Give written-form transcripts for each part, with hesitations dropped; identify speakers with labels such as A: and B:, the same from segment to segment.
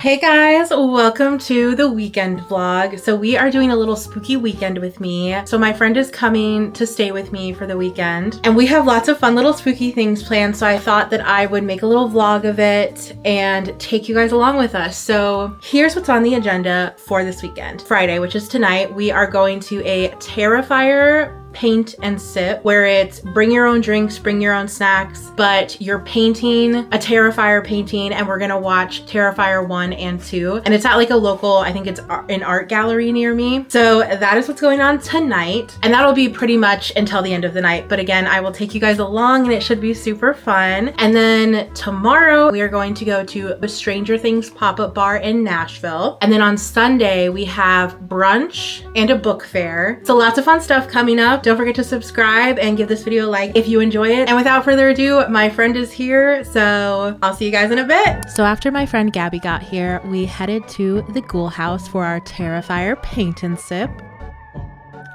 A: Hey guys, welcome to the weekend vlog. So we are doing a little spooky weekend with me. So my friend is coming to stay with me for the weekend and we have lots of fun little spooky things planned. So I thought that I would make a little vlog of it and take you guys along with us. So here's what's on the agenda for this weekend. Friday, which is tonight, we are going to a Terrifier paint and sip where it's bring your own drinks, bring your own snacks, but you're painting a Terrifier painting and we're gonna watch Terrifier 1 and 2. And it's at like a local, I think it's an art gallery near me. So that is what's going on tonight. And that'll be pretty much until the end of the night. But again, I will take you guys along and it should be super fun. And then tomorrow we are going to go to a Stranger Things pop-up bar in Nashville. And then on Sunday we have brunch and a book fair. So lots of fun stuff coming up. Don't forget to subscribe and give this video a like if you enjoy it. And without further ado, my friend is here, so I'll see you guys in a bit. So after my friend Gabby got here, we headed to the Ghoul house for our Terrifier paint and sip.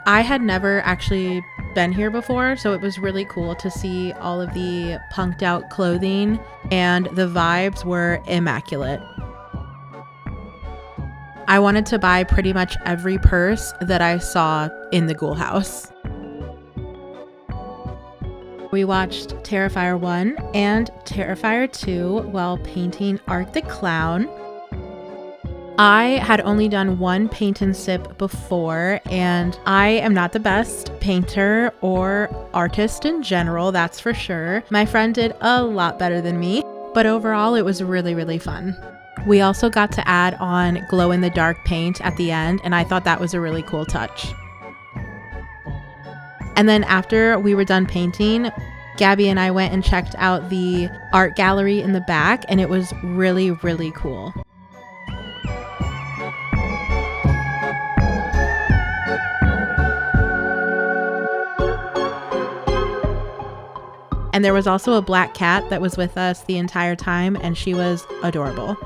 A: I had never actually been here before, so it was really cool to see all of the punked out clothing and the vibes were immaculate. I wanted to buy pretty much every purse that I saw in the Ghoul house. We watched Terrifier 1 and Terrifier 2 while painting Art the Clown. I had only done one paint and sip before, and I am not the best painter or artist in general, that's for sure. My friend did a lot better than me, but overall it was really fun. We also got to add on glow-in-the-dark paint at the end, and I thought that was a really cool touch. And then after we were done painting, Gabby and I went and checked out the art gallery in the back, and it was really cool. And there was also a black cat that was with us the entire time, and she was adorable.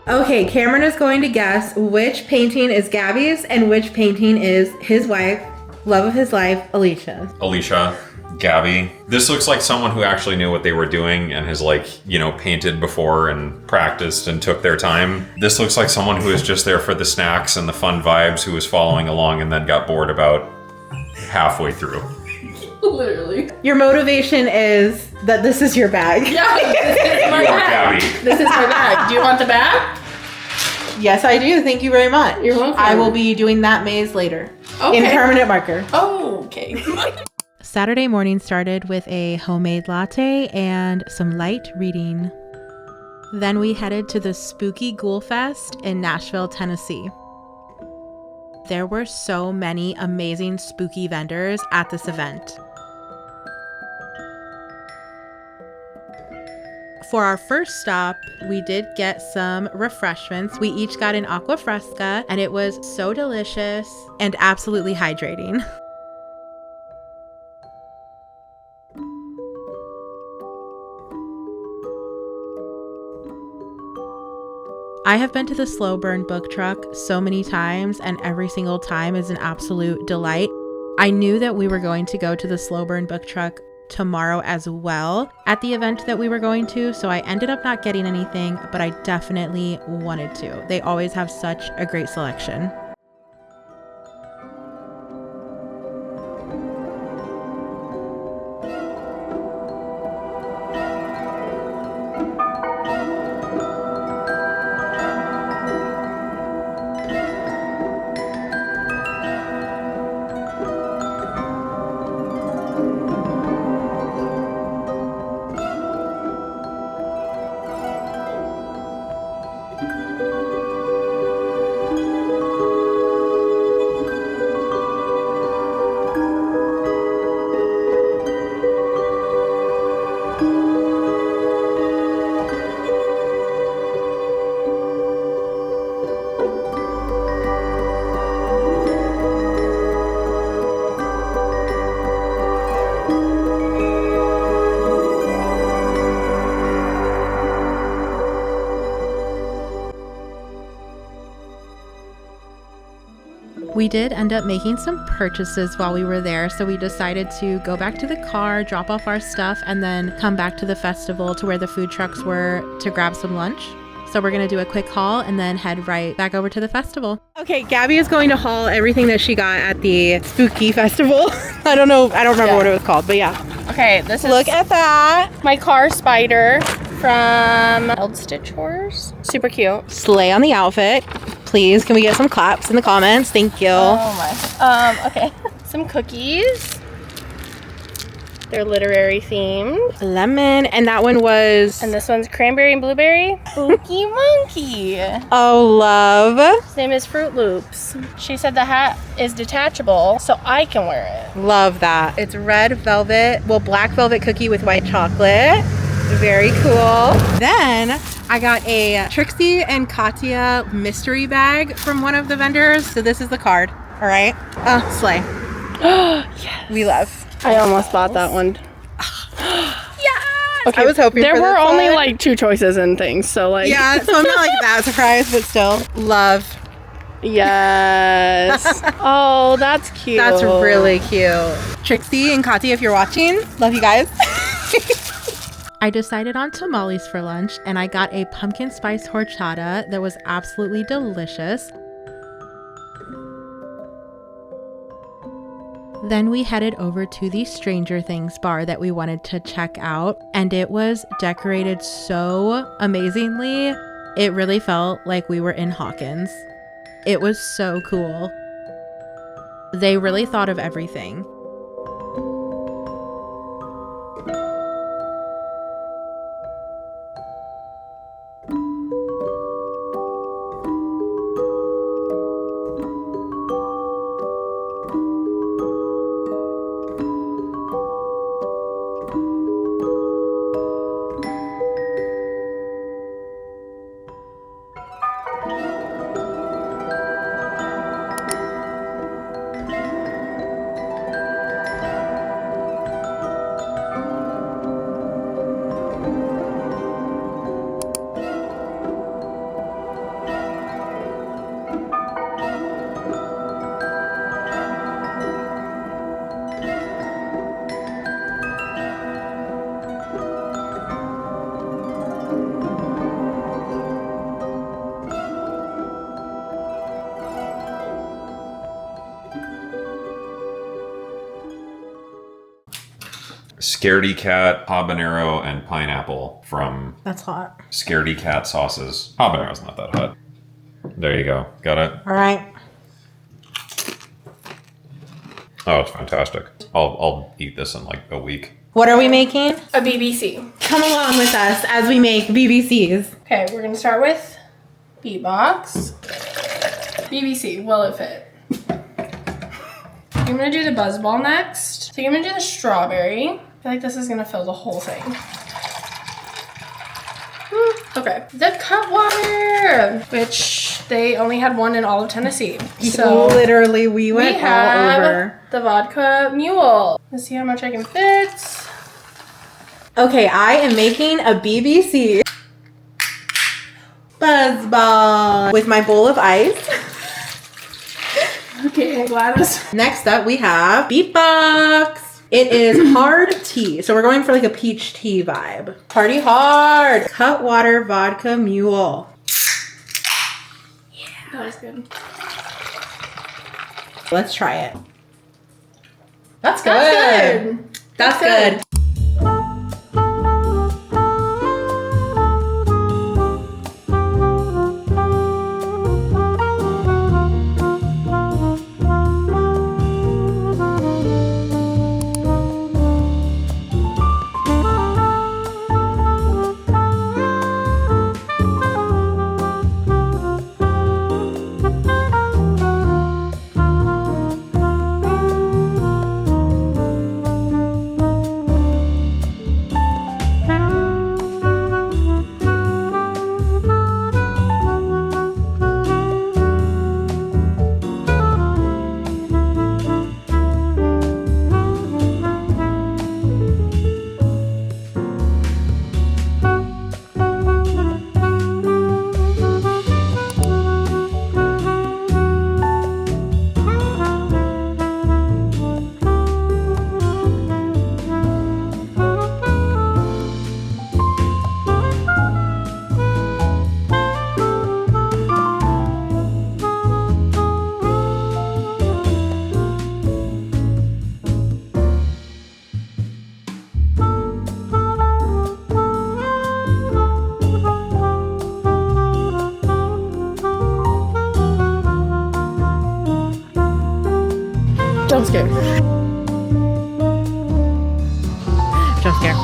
A: Okay, Cameron is going to guess which painting is Gabby's and which painting is his wife, love of his life,
B: Alecia, Gabby. This looks like someone who actually knew what they were doing and has painted before and practiced and took their time. This looks like someone who is just there for the snacks and the fun vibes, who was following along and then got bored about halfway through.
C: Literally.
A: Your motivation is that this is your bag.
C: Yeah, this is my bag.
B: Gabby.
C: This is my bag. Do you want the bag?
A: Yes, I do. Thank you very much.
C: You're welcome.
A: I will be doing that maze later.
C: Okay.
A: In permanent marker.
C: Oh, okay.
A: Saturday morning started with a homemade latte and some light reading. Then we headed to the Spooky Ghoul Fest in Nashville, Tennessee. There were so many amazing spooky vendors at this event. For our first stop, we did get some refreshments. We each got an aqua fresca, and it was so delicious and absolutely hydrating. I have been to the Slow Burn book truck so many times, and every single time is an absolute delight. I knew that we were going to go to the Slow Burn book truck tomorrow as well at the event that we were going to, so I ended up not getting anything, but I definitely wanted to. They always have such a great selection. We did end up making some purchases while we were there, so we decided to go back to the car, drop off our stuff, and then come back to the festival to where the food trucks were to grab some lunch. So we're gonna do a quick haul and then head right back over to the festival. Okay, Gabby is going to haul everything that she got at the spooky festival. I don't remember what it was called, but yeah.
C: Okay, this is
A: Look at that.
C: my car spider from Old Stitch Horrors. Super cute.
A: Slay on the outfit. Please, can we get some claps in the comments? Thank you.
C: Oh my. Okay. Some cookies. They're literary themed.
A: Lemon, and that one was...
C: And this one's cranberry and blueberry. Spooky Monkey.
A: Oh, love.
C: His name is Fruit Loops. She said the hat is detachable, so I can wear it.
A: Love that. It's red velvet, well, black velvet cookie with white chocolate. Very cool. Then I got a Trixie and Katya mystery bag from one of the vendors. So this is the card. All right. Slay.
C: Yes.
A: We love.
C: I almost bought that one.
A: Yeah.
C: Okay,
A: I was hoping
C: there
A: for
C: were
A: this
C: only
A: one.
C: like 2 choices and things, so like
A: Yeah, so I'm not like that surprised, but still love.
C: Yes. Oh, that's cute.
A: That's really cute. Trixie and Katya, if you're watching, love you guys. I decided on tamales for lunch, and I got a pumpkin spice horchata that was absolutely delicious. Then we headed over to the Stranger Things bar that we wanted to check out, and it was decorated so amazingly. It really felt like we were in Hawkins. It was so cool. They really thought of everything.
B: Scaredy Cat, habanero, and pineapple from
A: That's hot.
B: Scaredy Cat sauces. Habanero's not that hot. There you go. Got it?
A: All right.
B: Oh, it's fantastic. I'll eat this in like a week.
A: What are we making?
C: a BBC.
A: Come along with us as we make BBCs.
C: Okay, we're gonna start with beatbox. BBC, will it fit? I'm gonna do the buzzball next. So I'm gonna do the strawberry. I feel like this is gonna fill the whole thing. Okay, the Cutwater, which they only had one in all of Tennessee. So
A: Literally, we went
C: we
A: all
C: have
A: over.
C: the vodka mule. Let's see how much I can fit.
A: Okay, I am making a BBC buzzball with my bowl of ice.
C: Okay, Gladys.
A: Next up, we have beatbox. It is hard tea, so we're going for like a peach tea vibe. Party hard. Cutwater vodka mule.
C: That was good.
A: Let's try it. That's good.
C: That's good.
A: That's good.
C: Jump scare.
A: Jump scare.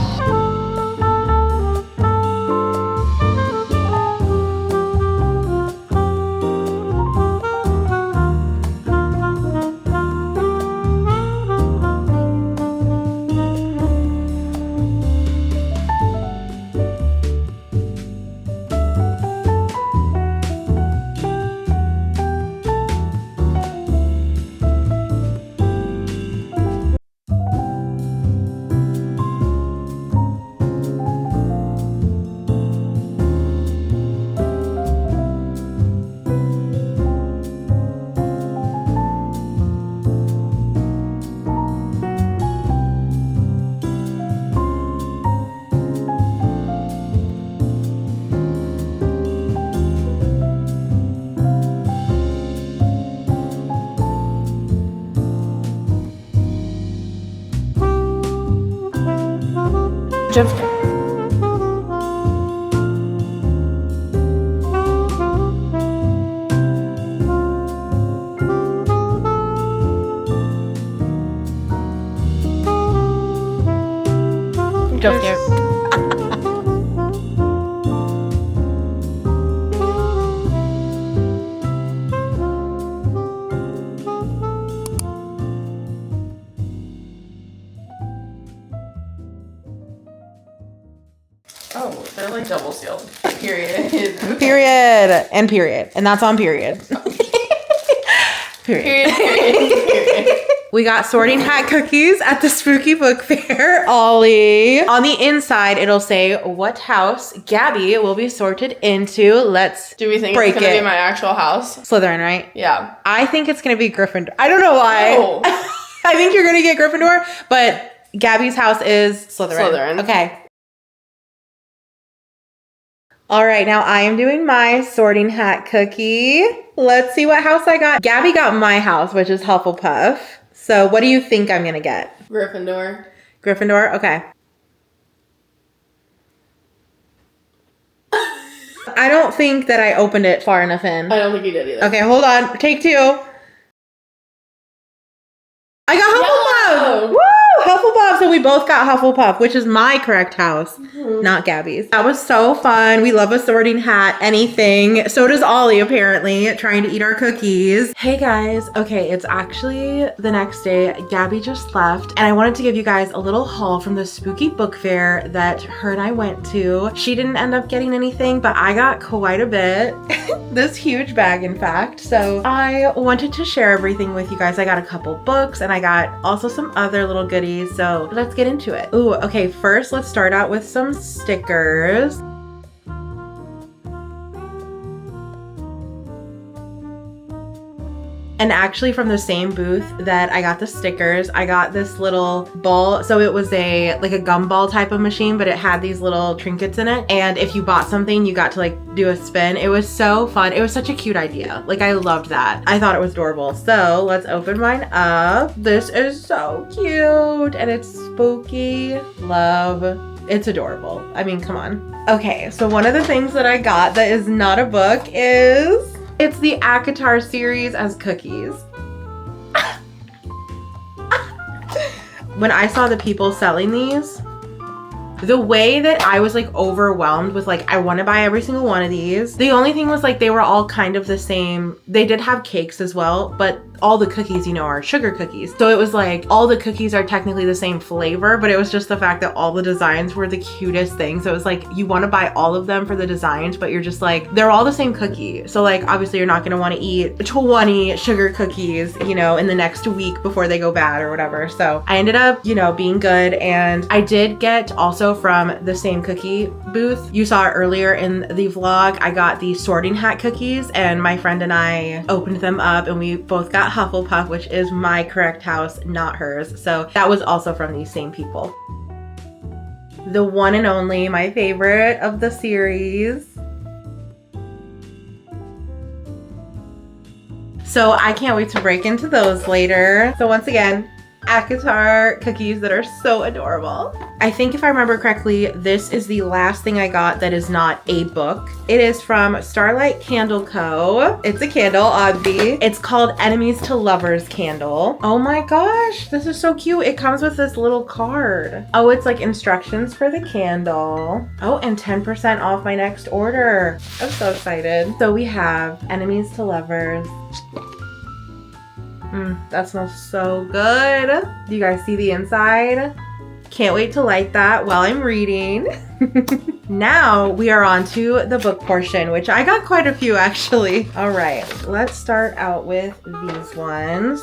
C: Jump scare.
A: Jump scare.
C: Oh, they're like double sealed. Period.
A: Period. And period. And that's on period. Period.
C: Period.
A: We got sorting hat cookies at the Spooky Book Fair, Ollie. On the inside, it'll say what house Gabby will be sorted into. Let's
C: Do we think
A: break
C: it's gonna
A: it.
C: be my actual house?
A: Slytherin, right?
C: Yeah.
A: I think it's gonna be Gryffindor. I don't know why.
C: No.
A: I think you're gonna get Gryffindor, but Gabby's house is Slytherin.
C: Slytherin.
A: Okay. All right, now I am doing my sorting hat cookie. Let's see what house I got. Gabby got my house, which is Hufflepuff. So what do you think I'm gonna get?
C: Gryffindor.
A: Gryffindor? Okay. I don't think that I opened it far enough in.
C: I don't think you did either.
A: Okay, hold on. Take two. I got Hufflepuff!
C: Yellow!
A: Woo! Hufflepuff! So we both got Hufflepuff, which is my correct house, not Gabby's. That was so fun. We love a sorting hat, anything. So does Ollie, apparently, trying to eat our cookies. Hey guys. Okay, it's actually the next day. Gabby just left, and I wanted to give you guys a little haul from the Spooky Book Fair that her and I went to. She didn't end up getting anything, but I got quite a bit. This huge bag, in fact. So I wanted to share everything with you guys. I got a couple books, and I got also some other little goodies. So let's get into it. Ooh, okay, first let's start out with some stickers. And actually from the same booth that I got the stickers, I got this little ball. So it was like a gumball type of machine, but it had these little trinkets in it. And if you bought something, you got to like do a spin. It was so fun. It was such a cute idea. Like I loved that. I thought it was adorable. So let's open mine up. This is so cute and it's spooky. Love. It's adorable. I mean, come on. Okay, so one of the things that I got that is not a book is it's the ACOTAR series as cookies. When I saw the people selling these, the way that I was like overwhelmed with like, I want to buy every single one of these. The only thing was like, they were all kind of the same. They did have cakes as well, but all the cookies, you know, are sugar cookies. So it was like, all the cookies are technically the same flavor, but it was just the fact that all the designs were the cutest thing. So it was like, you want to buy all of them for the designs, but you're just like, they're all the same cookie. So like, obviously you're not going to want to eat 20 sugar cookies, you know, in the next week before they go bad or whatever. So I ended up, you know, being good. And I did get also from the same cookie booth. You saw it earlier in the vlog. I got the sorting hat cookies and my friend and I opened them up and we both got Hufflepuff, which is my correct house, not hers. So that was also from these same people. The one and only, my favorite of the series. So I can't wait to break into those later. So once again, ACOTAR cookies that are so adorable. I think if I remember correctly, this is the last thing I got that is not a book. It is from Starlight Candle Co. It's a candle, oddly. It's called Enemies to Lovers Candle. Oh my gosh, this is so cute. It comes with this little card. Oh, it's like instructions for the candle. Oh, and 10% off my next order. I'm so excited. So we have Enemies to Lovers. That smells so good. Do you guys see the inside? Can't wait to light that while I'm reading. Now we are on to the book portion, which I got quite a few actually. All right, let's start out with these ones.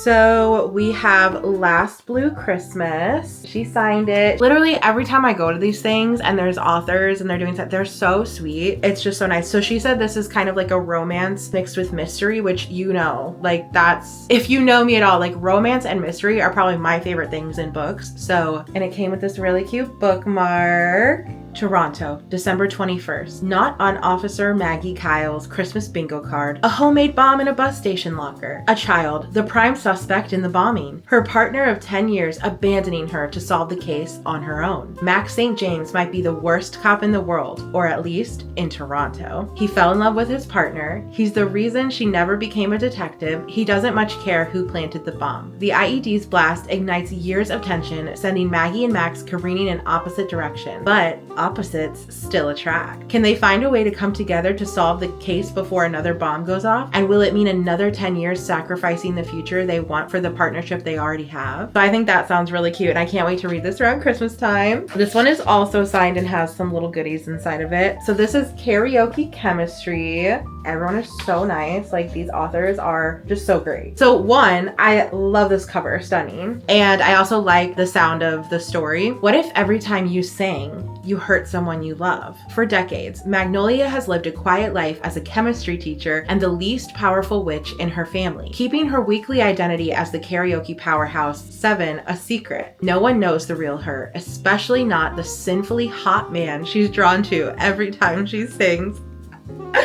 A: So we have Last Blue Christmas. She signed it. Literally every time I go to these things and there's authors and they're doing stuff, they're so sweet. It's just so nice. So she said this is kind of like a romance mixed with mystery, which like that's, if you know me at all, like romance and mystery are probably my favorite things in books. So, and it came with this really cute bookmark. Toronto, December 21st. Not on Officer Maggie Kyle's Christmas bingo card. A homemade bomb in a bus station locker. A child, the prime suspect in the bombing. Her partner of 10 years abandoning her to solve the case on her own. Max St. James might be the worst cop in the world, or at least in Toronto. He fell in love with his partner. He's the reason she never became a detective. He doesn't much care who planted the bomb. The IED's blast ignites years of tension, sending Maggie and Max careening in opposite directions. But opposites still attract. Can they find a way to come together to solve the case before another bomb goes off? And will it mean another 10 years sacrificing the future they want for the partnership they already have? So I think that sounds really cute and I can't wait to read this around Christmas time. This one is also signed and has some little goodies inside of it. So this is Karaoke Chemistry. Everyone is so nice. Like these authors are just so great. So one, I love this cover, stunning. And I also like the sound of the story. What if every time you sang, you hurt someone you love? For decades, Magnolia has lived a quiet life as a chemistry teacher and the least powerful witch in her family, keeping her weekly identity as the karaoke powerhouse 7 a secret. No one knows the real her, especially not the sinfully hot man she's drawn to every time she sings.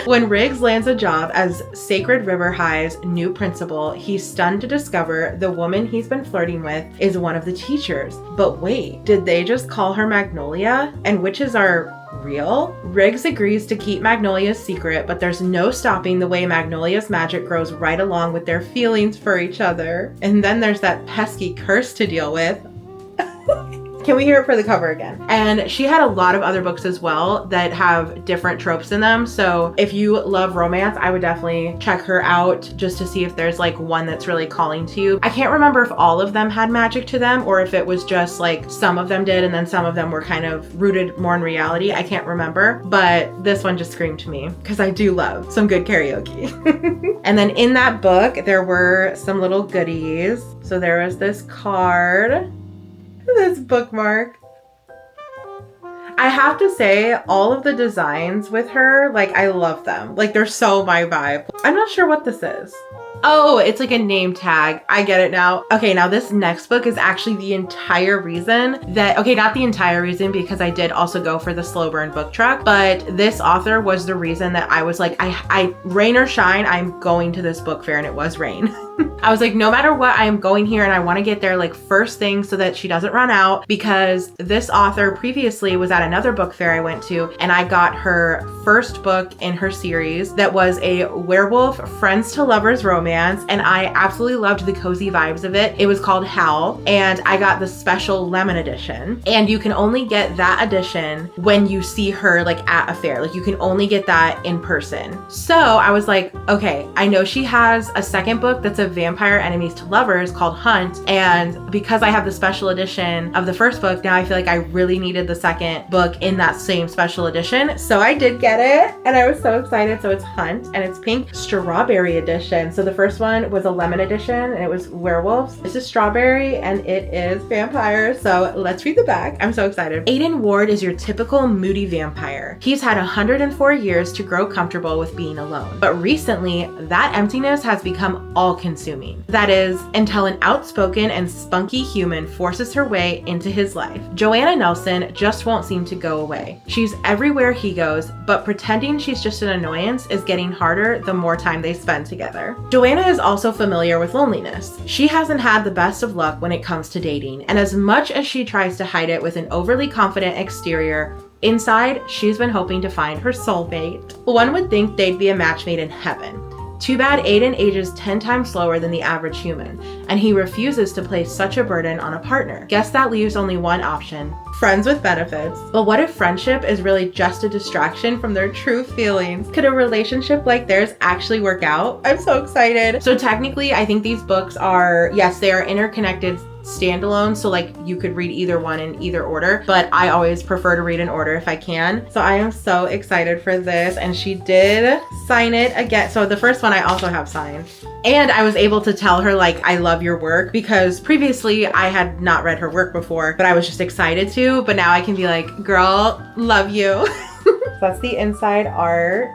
A: When Riggs lands a job as Sacred River High's new principal, he's stunned to discover the woman he's been flirting with is one of the teachers. But wait, did they just call her Magnolia? And witches are real? Riggs agrees to keep Magnolia's secret, but there's no stopping the way Magnolia's magic grows right along with their feelings for each other. And then there's that pesky curse to deal with. Can we hear it for the cover again? And she had a lot of other books as well that have different tropes in them. So if you love romance, I would definitely check her out just to see if there's like one that's really calling to you. I can't remember if all of them had magic to them or if it was just like some of them did and then some of them were kind of rooted more in reality. I can't remember, but this one just screamed to me because I do love some good karaoke. And then in that book, there were some little goodies. So there was this card. This bookmark. I have to say, all of the designs with her, like, I love them. Like, they're so my vibe. I'm not sure what this is. Oh, it's like a name tag. I get it now. Okay, now this next book is actually the entire reason that, okay, not the entire reason because I did also go for the slow burn book truck, but this author was the reason that I was like, I rain or shine, I'm going to this book fair, and it was rain. I was like, no matter what, I am going here and I want to get there like first thing so that she doesn't run out, because this author previously was at another book fair I went to and I got her first book in her series that was a werewolf friends to lovers romance, and I absolutely loved the cozy vibes of it. It was called Howl, and I got the special lemon edition, and you can only get that edition when you see her like at a fair. Like you can only get that in person. So I was like, okay, I know she has a second book that's a vampire enemies to lovers called Hunt, and because I have the special edition of the first book, now I feel like I really needed the second book in that same special edition. So I did get it and I was so excited. So it's Hunt and it's pink strawberry edition. So the first one was a lemon edition and it was werewolves. This is strawberry and it is vampires. So let's read the back. I'm so excited. Aiden Ward is your typical moody vampire. He's had 104 years to grow comfortable with being alone. But recently, that emptiness has become all-consuming. consuming. That is, until an outspoken and spunky human forces her way into his life. Joanna Nelson just won't seem to go away. She's everywhere he goes, but pretending she's just an annoyance is getting harder the more time they spend together. Joanna is also familiar with loneliness. She hasn't had the best of luck when it comes to dating, and as much as she tries to hide it with an overly confident exterior, inside, she's been hoping to find her soulmate. One would think they'd be a match made in heaven. Too bad Aiden ages 10 times slower than the average human, and he refuses to place such a burden on a partner. Guess that leaves only one option: friends with benefits. But what if friendship is really just a distraction from their true feelings? Could a relationship like theirs actually work out? I'm so excited. So technically, I think these books are, yes, they are interconnected standalone, so like you could read either one in either order, but I always prefer to read in order if I can. So I am so excited for this, and she did sign it again. So the first one I also have signed, and I was able to tell her like, I love your work, because previously I had not read her work before, but I was just excited to, but now I can be like, girl, love you. That's the inside art.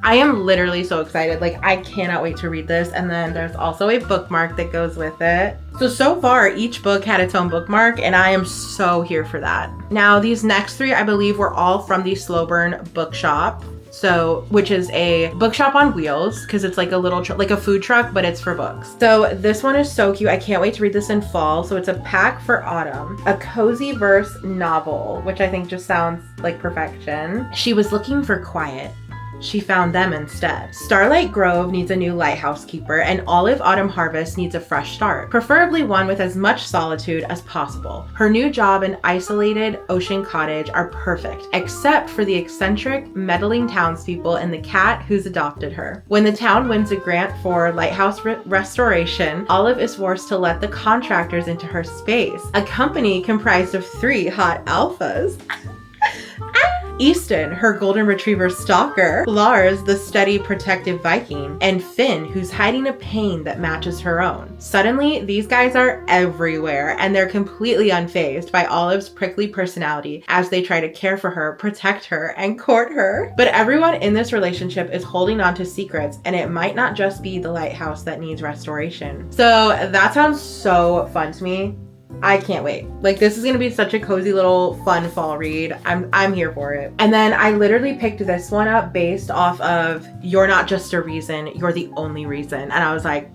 A: I am literally so excited. Like, I cannot wait to read this. And then there's also a bookmark that goes with it. So far, each book had its own bookmark, and I am so here for that. Now, these next three, I believe, were all from the Slow Burn Bookshop. So, which is a bookshop on wheels, because it's like a little, like a food truck, but it's for books. So this one is so cute. I can't wait to read this in fall. So it's a pack for autumn, a cozy verse novel, which I think just sounds like perfection. She was looking for quiet. She found them instead. Starlight Grove needs a new lighthouse keeper, and Olive Autumn Harvest needs a fresh start, preferably one with as much solitude as possible. Her new job and isolated ocean cottage are perfect, except for the eccentric, meddling townspeople and the cat who's adopted her. When the town wins a grant for lighthouse restoration, Olive is forced to let the contractors into her space, a company comprised of 3 hot alphas. Easton, her golden retriever stalker, Lars, the steady protective Viking, and Finn, who's hiding a pain that matches her own. Suddenly, these guys are everywhere, and they're completely unfazed by Olive's prickly personality as they try to care for her, protect her, and court her. But everyone in this relationship is holding on to secrets, and it might not just be the lighthouse that needs restoration. So that sounds so fun to me. I can't wait. Like, this is gonna be such a cozy little fun fall read. I'm here for it. And then I literally picked this one up based off of You're Not Just a Reason, You're the Only Reason. And I was like,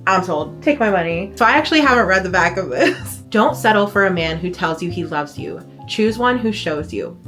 A: I'm sold. Take my money. So I actually haven't read the back of this. Don't settle for a man who tells you he loves you. Choose one who shows you.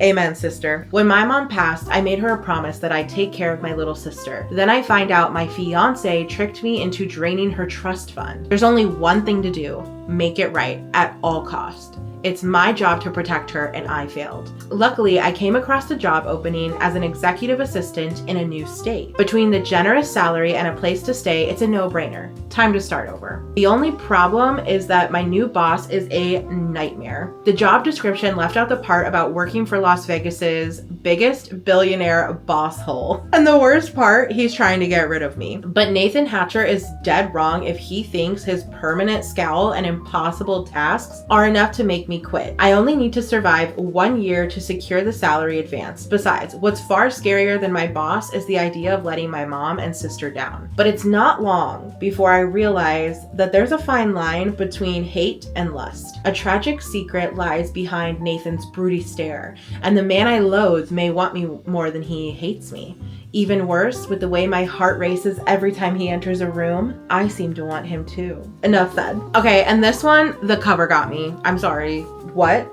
A: Amen, sister. When my mom passed, I made her a promise that I'd take care of my little sister. Then I find out my fiance tricked me into draining her trust fund. There's only one thing to do: make it right at all cost. It's my job to protect her, and I failed. Luckily, I came across the job opening as an executive assistant in a new state. Between the generous salary and a place to stay, it's a no-brainer. Time to start over. The only problem is that my new boss is a nightmare. The job description left out the part about working for Las Vegas's biggest billionaire boss hole. And the worst part, he's trying to get rid of me. But Nathan Hatcher is dead wrong if he thinks his permanent scowl and impossible tasks are enough to make me quit. I only need to survive 1 year to secure the salary advance. Besides, what's far scarier than my boss is the idea of letting my mom and sister down. But it's not long before I realize that there's a fine line between hate and lust. A tragic secret lies behind Nathan's broody stare, and the man I loathe may want me more than he hates me. Even worse, with the way my heart races every time he enters a room, I seem to want him too. Enough said. Okay, and this one, the cover got me. I'm sorry. What?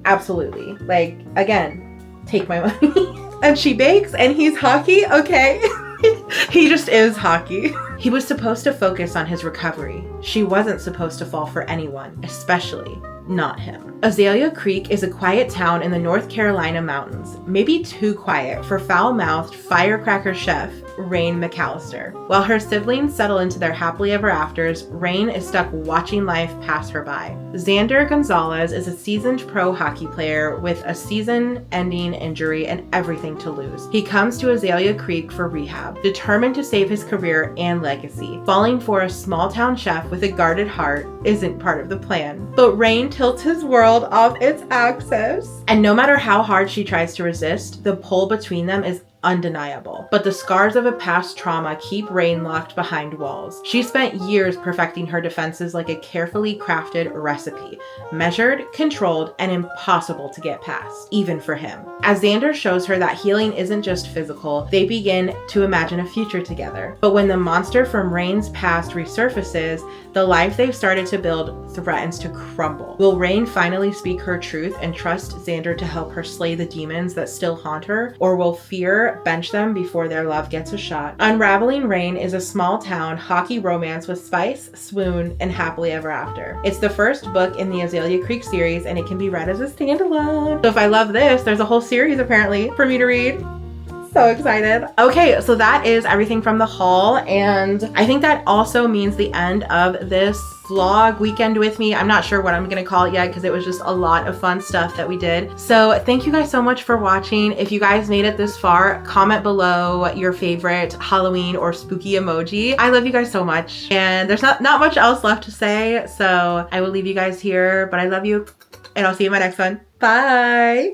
A: Absolutely. Like, again, take my money. And she bakes and he's hockey? Okay. He just is hockey. He was supposed to focus on his recovery. She wasn't supposed to fall for anyone, especially not him. Azalea Creek is a quiet town in the North Carolina mountains, maybe too quiet for foul-mouthed firecracker chef Rain McAllister. While her siblings settle into their happily ever afters, Rain is stuck watching life pass her by. Xander Gonzalez is a seasoned pro hockey player with a season-ending injury and everything to lose. He comes to Azalea Creek for rehab, determined to save his career and legacy. Falling for a small-town chef with a guarded heart isn't part of the plan. But Rain tilts his world off its axis. And no matter how hard she tries to resist, the pull between them is undeniable. But the scars of a past trauma keep Rain locked behind walls. She spent years perfecting her defenses like a carefully crafted recipe, measured, controlled, and impossible to get past, even for him. As Xander shows her that healing isn't just physical, they begin to imagine a future together. But when the monster from Rain's past resurfaces, the life they've started to build threatens to crumble. Will Rain finally speak her truth and trust Xander to help her slay the demons that still haunt her, or will fear bench them before their love gets a shot? Unraveling Rain is a small town hockey romance with spice, swoon, and happily ever after. It's the first book in the Azalea Creek series, and it can be read as a standalone. So if I love this, there's a whole series apparently for me to read. So excited. Okay, so that is everything from the haul, and I think that also means the end of this vlog weekend with me. I'm not sure what I'm gonna call it yet because it was just a lot of fun stuff that we did. So thank you guys so much for watching. If you guys made it this far, comment below your favorite Halloween or spooky emoji. I love you guys so much, and there's not much else left to say, so I will leave you guys here, but I love you, and I'll see you in my next one. Bye.